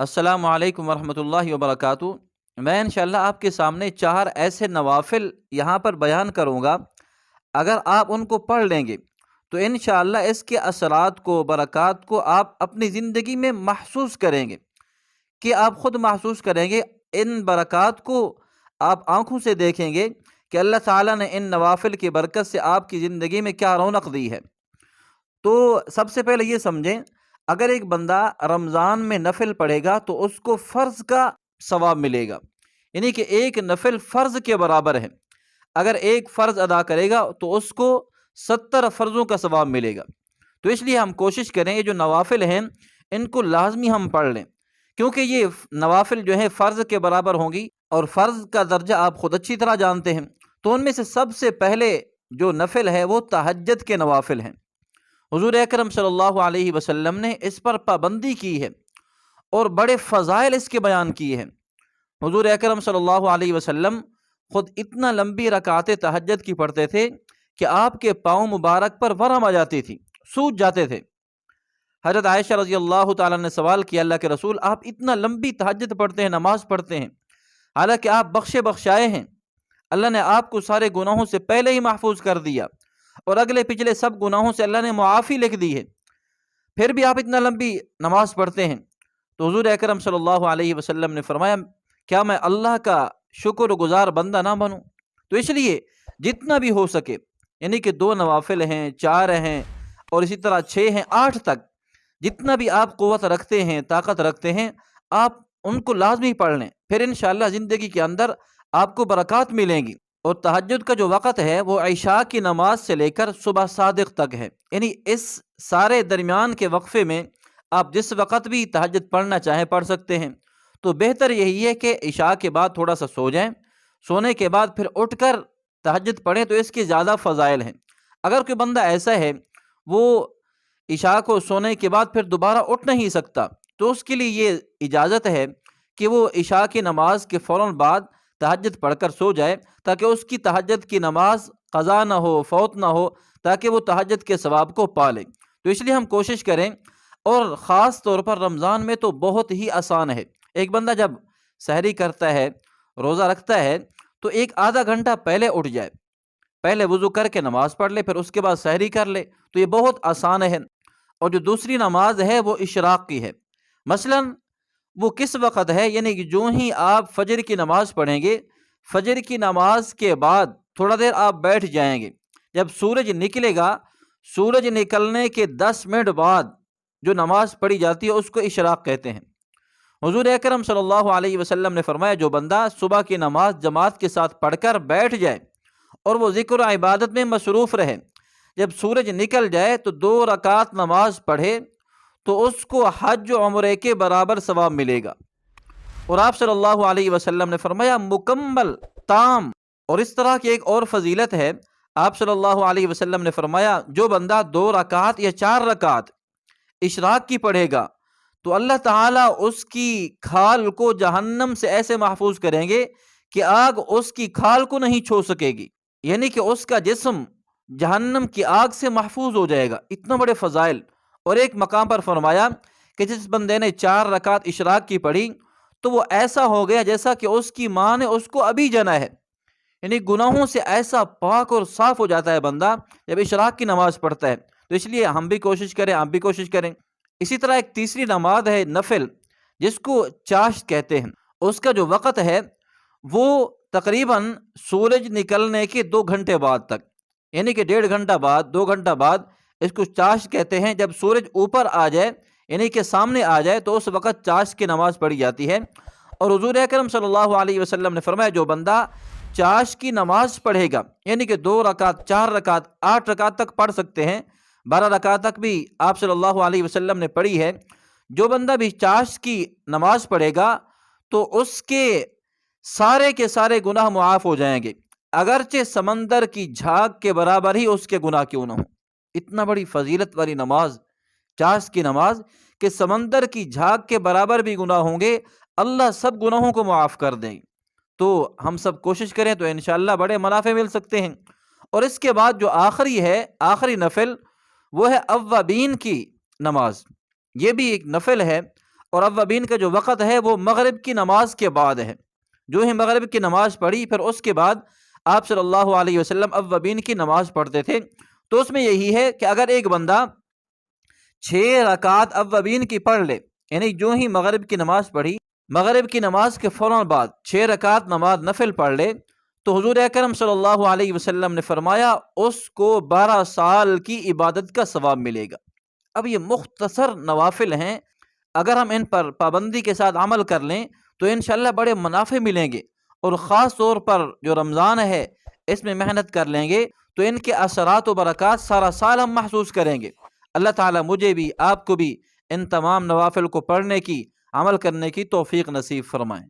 السلام علیکم ورحمۃ اللہ وبرکاتہ۔ میں انشاءاللہ آپ کے سامنے 4 ایسے نوافل یہاں پر بیان کروں گا۔ اگر آپ ان کو پڑھ لیں گے تو انشاءاللہ اس کے اثرات کو، برکات کو آپ اپنی زندگی میں محسوس کریں گے، کہ آپ خود محسوس کریں گے ان برکات کو۔ آپ آنکھوں سے دیکھیں گے کہ اللہ تعالیٰ نے ان نوافل کی برکت سے آپ کی زندگی میں کیا رونق دی ہے۔ تو سب سے پہلے یہ سمجھیں، اگر ایک بندہ رمضان میں نفل پڑھے گا تو اس کو فرض کا ثواب ملے گا، یعنی کہ ایک نفل فرض کے برابر ہے۔ اگر ایک فرض ادا کرے گا تو اس کو 70 فرضوں کا ثواب ملے گا۔ تو اس لیے ہم کوشش کریں یہ جو نوافل ہیں ان کو لازمی ہم پڑھ لیں، کیونکہ یہ نوافل جو ہیں فرض کے برابر ہوں گی، اور فرض کا درجہ آپ خود اچھی طرح جانتے ہیں۔ تو ان میں سے سب سے پہلے جو نفل ہے وہ تہجد کے نوافل ہیں۔ حضور اکرم صلی اللہ علیہ وسلم نے اس پر پابندی کی ہے اور بڑے فضائل اس کے بیان کیے ہیں۔ حضور اکرم صلی اللہ علیہ وسلم خود اتنا لمبی رکعتیں تہجد کی پڑھتے تھے کہ آپ کے پاؤں مبارک پر ورم آ جاتی تھی، سوج جاتے تھے۔ حضرت عائشہ رضی اللہ تعالیٰ نے سوال کیا، اللہ کے رسول آپ اتنا لمبی تہجد پڑھتے ہیں، نماز پڑھتے ہیں، حالانکہ آپ بخشے بخشائے ہیں، اللہ نے آپ کو سارے گناہوں سے پہلے ہی محفوظ کر دیا اور اگلے پچھلے سب گناہوں سے اللہ نے معافی لکھ دی ہے، پھر بھی آپ اتنا لمبی نماز پڑھتے ہیں؟ تو حضور اکرم صلی اللہ علیہ وسلم نے فرمایا، کیا میں اللہ کا شکر گزار بندہ نہ بنوں؟ تو اس لیے جتنا بھی ہو سکے، یعنی کہ 2 نوافل ہیں، 4 ہیں، اور اسی طرح 6 ہیں، 8 تک، جتنا بھی آپ قوت رکھتے ہیں، طاقت رکھتے ہیں، آپ ان کو لازمی پڑھ لیں، پھر انشاءاللہ زندگی کے اندر آپ کو برکات ملیں گی۔ اور تہجد کا جو وقت ہے وہ عشاء کی نماز سے لے کر صبح صادق تک ہے، یعنی اس سارے درمیان کے وقفے میں آپ جس وقت بھی تہجد پڑھنا چاہیں پڑھ سکتے ہیں۔ تو بہتر یہی ہے کہ عشاء کے بعد تھوڑا سا سو جائیں، سونے کے بعد پھر اٹھ کر تہجد پڑھیں، تو اس کی زیادہ فضائل ہیں۔ اگر کوئی بندہ ایسا ہے وہ عشاء کو سونے کے بعد پھر دوبارہ اٹھ نہیں سکتا، تو اس کے لیے یہ اجازت ہے کہ وہ عشاء کی نماز کے فوراً بعد تہجد پڑھ کر سو جائے، تاکہ اس کی تہجد کی نماز قضا نہ ہو، فوت نہ ہو، تاکہ وہ تہجد کے ثواب کو پا لے۔ تو اس لیے ہم کوشش کریں، اور خاص طور پر رمضان میں تو بہت ہی آسان ہے۔ ایک بندہ جب سحری کرتا ہے، روزہ رکھتا ہے، تو ایک آدھا گھنٹہ پہلے اٹھ جائے، پہلے وضو کر کے نماز پڑھ لے، پھر اس کے بعد سحری کر لے، تو یہ بہت آسان ہے۔ اور جو دوسری نماز ہے وہ اشراق کی ہے۔ مثلاً وہ کس وقت ہے، یعنی کہ جو ہی آپ فجر کی نماز پڑھیں گے، فجر کی نماز کے بعد تھوڑا دیر آپ بیٹھ جائیں گے، جب سورج نکلے گا، سورج نکلنے کے 10 منٹ بعد جو نماز پڑھی جاتی ہے اس کو اشراق کہتے ہیں۔ حضور اکرم صلی اللہ علیہ وسلم نے فرمایا، جو بندہ صبح کی نماز جماعت کے ساتھ پڑھ کر بیٹھ جائے اور وہ ذکر و عبادت میں مصروف رہے، جب سورج نکل جائے تو 2 رکعت نماز پڑھے تو اس کو حج و عمرے کے برابر ثواب ملے گا۔ اور آپ صلی اللہ علیہ وسلم نے فرمایا مکمل، تام۔ اور اس طرح کی ایک اور فضیلت ہے، آپ صلی اللہ علیہ وسلم نے فرمایا، جو بندہ 2 رکعت یا 4 رکعت اشراق کی پڑھے گا تو اللہ تعالیٰ اس کی کھال کو جہنم سے ایسے محفوظ کریں گے کہ آگ اس کی کھال کو نہیں چھو سکے گی، یعنی کہ اس کا جسم جہنم کی آگ سے محفوظ ہو جائے گا۔ اتنا بڑے فضائل۔ اور ایک مقام پر فرمایا کہ جس بندے نے 4 رکعت اشراق کی پڑھی تو وہ ایسا ہو گیا جیسا کہ اس کی ماں نے اس کو ابھی جنا ہے، یعنی گناہوں سے ایسا پاک اور صاف ہو جاتا ہے بندہ جب اشراق کی نماز پڑھتا ہے۔ تو اس لیے ہم بھی کوشش کریں، آپ بھی کوشش کریں۔ اسی طرح ایک تیسری نماز ہے نفل، جس کو چاشت کہتے ہیں۔ اس کا جو وقت ہے وہ تقریباً سورج نکلنے کے 2 گھنٹے بعد تک، یعنی کہ 1.5 گھنٹہ بعد، 2 گھنٹہ بعد، اس کو چاشت کہتے ہیں۔ جب سورج اوپر آ جائے، یعنی کہ سامنے آ جائے، تو اس وقت چاشت کی نماز پڑھی جاتی ہے۔ اور حضور اکرم صلی اللہ علیہ وسلم نے فرمایا، جو بندہ چاشت کی نماز پڑھے گا، یعنی کہ 2 رکعت، 4 رکعت، 8 رکعت تک پڑھ سکتے ہیں، 12 رکعت تک بھی آپ صلی اللہ علیہ وسلم نے پڑھی ہے، جو بندہ بھی چاشت کی نماز پڑھے گا تو اس کے سارے گناہ معاف ہو جائیں گے، اگرچہ سمندر کی جھاگ کے برابر ہی اس کے گناہ کیوں نہ ہوں۔ اتنا بڑی فضیلت والی نماز چاشت کی نماز کہ سمندر کی جھاگ کے برابر بھی گناہ ہوں گے، اللہ سب گناہوں کو معاف کر دیں۔ تو ہم سب کوشش کریں تو انشاءاللہ بڑے منافع مل سکتے ہیں۔ اور اس کے بعد جو آخری نفل، وہ ہے اوابین کی نماز۔ یہ بھی ایک نفل ہے۔ اور اوابین کا جو وقت ہے وہ مغرب کی نماز کے بعد ہے۔ جو ہی مغرب کی نماز پڑھی پھر اس کے بعد آپ صلی اللہ علیہ وسلم اوابین کی نماز پڑھتے تھے۔ تو اس میں یہی ہے کہ اگر ایک بندہ 6 رکعت اوابین کی پڑھ لے، یعنی جو ہی مغرب کی نماز پڑھی، مغرب کی نماز کے فوراً بعد 6 رکعت نماز نفل پڑھ لے، تو حضور اکرم صلی اللہ علیہ وسلم نے فرمایا اس کو 12 سال کی عبادت کا ثواب ملے گا۔ اب یہ مختصر نوافل ہیں، اگر ہم ان پر پابندی کے ساتھ عمل کر لیں تو انشاءاللہ بڑے منافع ملیں گے، اور خاص طور پر جو رمضان ہے اس میں محنت کر لیں گے تو ان کے اثرات و برکات سارا سال ہم محسوس کریں گے۔ اللہ تعالیٰ مجھے بھی آپ کو بھی ان تمام نوافل کو پڑھنے کی، عمل کرنے کی توفیق نصیب فرمائیں۔